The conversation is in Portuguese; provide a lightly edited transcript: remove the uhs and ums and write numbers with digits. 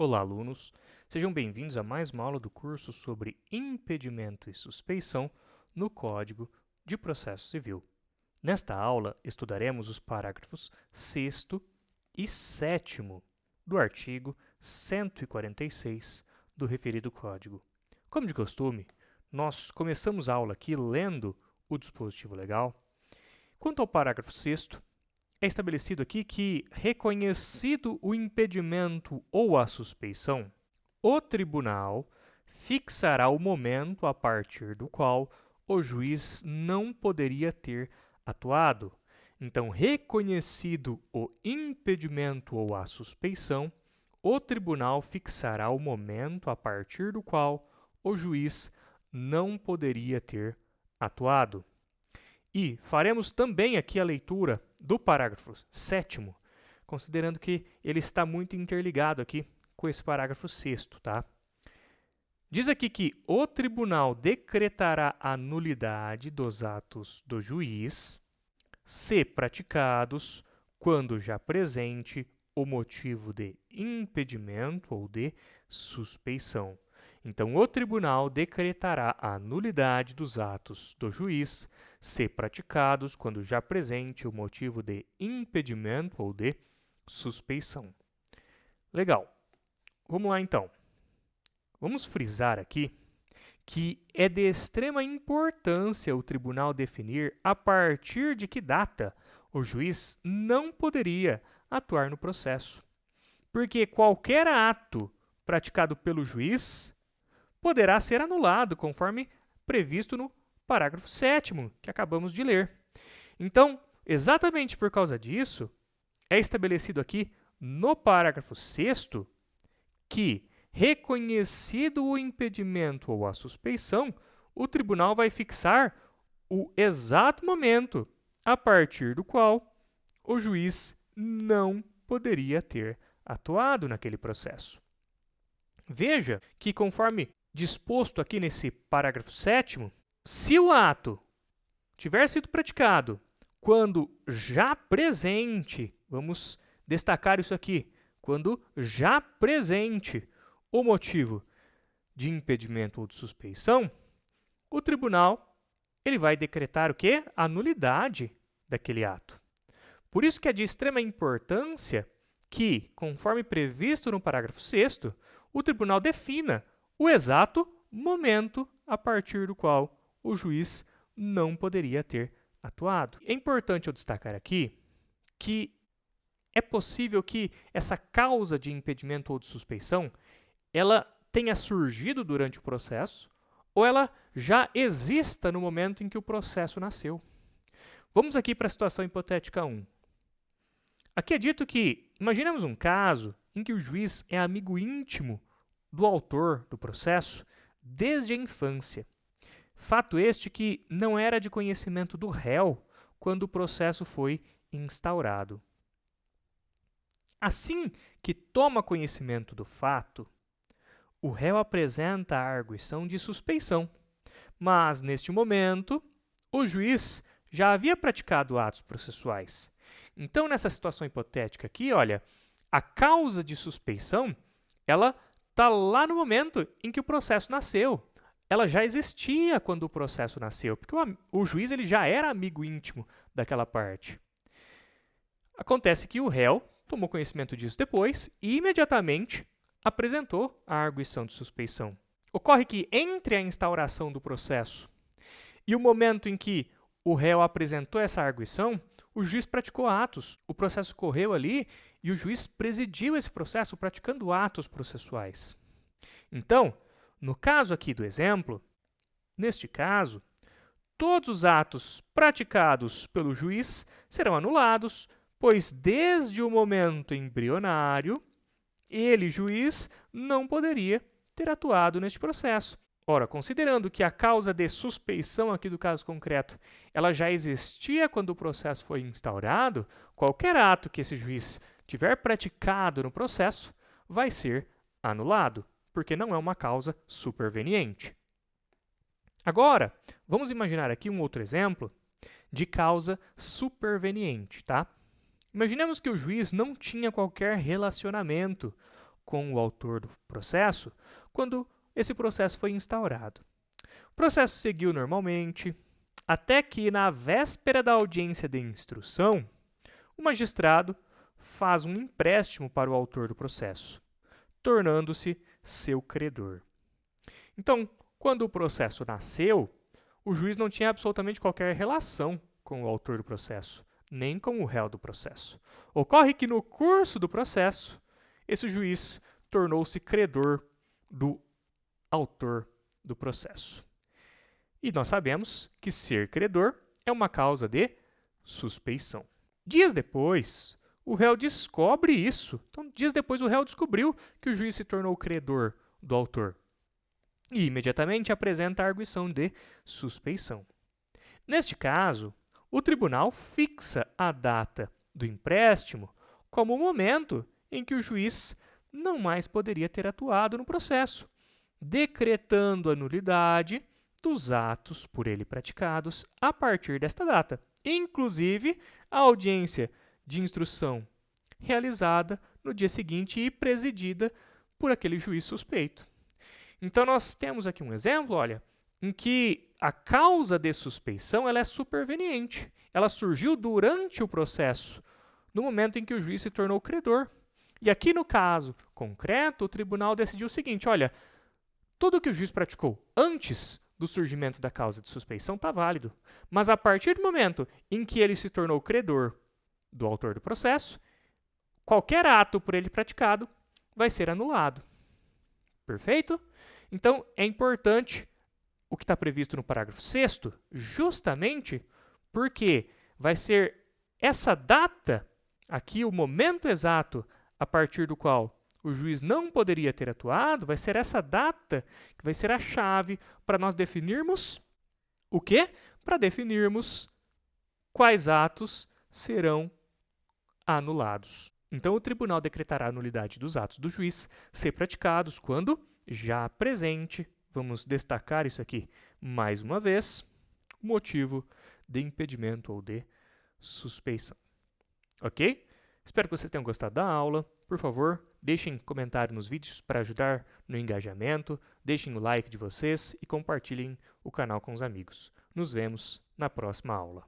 Olá, alunos! Sejam bem-vindos a mais uma aula do curso sobre impedimento e suspeição no Código de Processo Civil. Nesta aula, estudaremos os parágrafos 6º e 7º do artigo 146 do referido Código. Como de costume, nós começamos a aula aqui lendo o dispositivo legal. Quanto ao parágrafo 6º, é estabelecido aqui que, reconhecido o impedimento ou a suspeição, o tribunal fixará o momento a partir do qual o juiz não poderia ter atuado. Então, reconhecido o impedimento ou a suspeição, o tribunal fixará o momento a partir do qual o juiz não poderia ter atuado. E faremos também aqui a leitura do parágrafo 7º, considerando que ele está muito interligado aqui com esse parágrafo 6º, tá? Diz aqui que o tribunal decretará a nulidade dos atos do juiz, se praticados quando já presente o motivo de impedimento ou de suspeição. Então, o tribunal decretará a nulidade dos atos do juiz, se praticados quando já presente o motivo de impedimento ou de suspeição. Legal. Vamos lá, então. Vamos frisar aqui que é de extrema importância o tribunal definir a partir de que data o juiz não poderia atuar no processo. Porque qualquer ato praticado pelo juiz poderá ser anulado, conforme previsto no parágrafo 7º, que acabamos de ler. Então, exatamente por causa disso, é estabelecido aqui no parágrafo 6º que, reconhecido o impedimento ou a suspeição, o tribunal vai fixar o exato momento a partir do qual o juiz não poderia ter atuado naquele processo. Veja que, conforme disposto aqui nesse parágrafo 7º, se o ato tiver sido praticado quando já presente, vamos destacar isso aqui, quando já presente o motivo de impedimento ou de suspeição, o tribunal ele vai decretar o quê? A nulidade daquele ato. Por isso que é de extrema importância que, conforme previsto no parágrafo 6º, o tribunal defina o exato momento a partir do qual o juiz não poderia ter atuado. É importante eu destacar aqui que é possível que essa causa de impedimento ou de suspeição ela tenha surgido durante o processo ou ela já exista no momento em que o processo nasceu. Vamos aqui para a situação hipotética 1. Aqui é dito que, imaginemos um caso em que o juiz é amigo íntimo do autor do processo desde a infância. Fato este que não era de conhecimento do réu quando o processo foi instaurado. Assim que toma conhecimento do fato, o réu apresenta a arguição de suspeição, mas, neste momento, o juiz já havia praticado atos processuais. Então, nessa situação hipotética aqui, olha, a causa de suspeição, ela está lá no momento em que o processo nasceu. Ela já existia quando o processo nasceu, porque o juiz ele já era amigo íntimo daquela parte. Acontece que o réu tomou conhecimento disso depois e imediatamente apresentou a arguição de suspeição. Ocorre que entre a instauração do processo e o momento em que o réu apresentou essa arguição, o juiz praticou atos, o processo correu ali e o juiz presidiu esse processo praticando atos processuais. Então, no caso aqui do exemplo, neste caso, todos os atos praticados pelo juiz serão anulados, pois desde o momento embrionário, ele, juiz, não poderia ter atuado neste processo. Ora, considerando que a causa de suspeição aqui do caso concreto, ela já existia quando o processo foi instaurado, qualquer ato que esse juiz tiver praticado no processo vai ser anulado, porque não é uma causa superveniente. Agora, vamos imaginar aqui um outro exemplo de causa superveniente, tá? Imaginemos que o juiz não tinha qualquer relacionamento com o autor do processo quando esse processo foi instaurado. O processo seguiu normalmente, até que, na véspera da audiência de instrução, o magistrado faz um empréstimo para o autor do processo, tornando-se seu credor. Então, quando o processo nasceu, o juiz não tinha absolutamente qualquer relação com o autor do processo, nem com o réu do processo. Ocorre que, no curso do processo, esse juiz tornou-se credor do autor do processo. E nós sabemos que ser credor é uma causa de suspeição. Dias depois, o réu descobre isso. Então, dias depois, o réu descobriu que o juiz se tornou credor do autor e imediatamente apresenta a arguição de suspeição. Neste caso, o tribunal fixa a data do empréstimo como o momento em que o juiz não mais poderia ter atuado no processo, decretando a nulidade dos atos por ele praticados a partir desta data, inclusive a audiência de instrução realizada no dia seguinte e presidida por aquele juiz suspeito. Então, nós temos aqui um exemplo, olha, em que a causa de suspeição ela é superveniente. Ela surgiu durante o processo, no momento em que o juiz se tornou credor. E aqui, no caso concreto, o tribunal decidiu o seguinte, olha, tudo que o juiz praticou antes do surgimento da causa de suspeição está válido, mas a partir do momento em que ele se tornou credor do autor do processo, qualquer ato por ele praticado vai ser anulado. Perfeito? Então, é importante o que está previsto no parágrafo 6º, justamente porque vai ser essa data, aqui o momento exato a partir do qual o juiz não poderia ter atuado, vai ser essa data que vai ser a chave para nós definirmos o quê? Para definirmos quais atos serão anulados. Então, o tribunal decretará a nulidade dos atos do juiz ser praticados quando já presente, vamos destacar isso aqui mais uma vez, o motivo de impedimento ou de suspeição. Ok? Espero que vocês tenham gostado da aula. Por favor, deixem comentário nos vídeos para ajudar no engajamento, deixem o like de vocês e compartilhem o canal com os amigos. Nos vemos na próxima aula.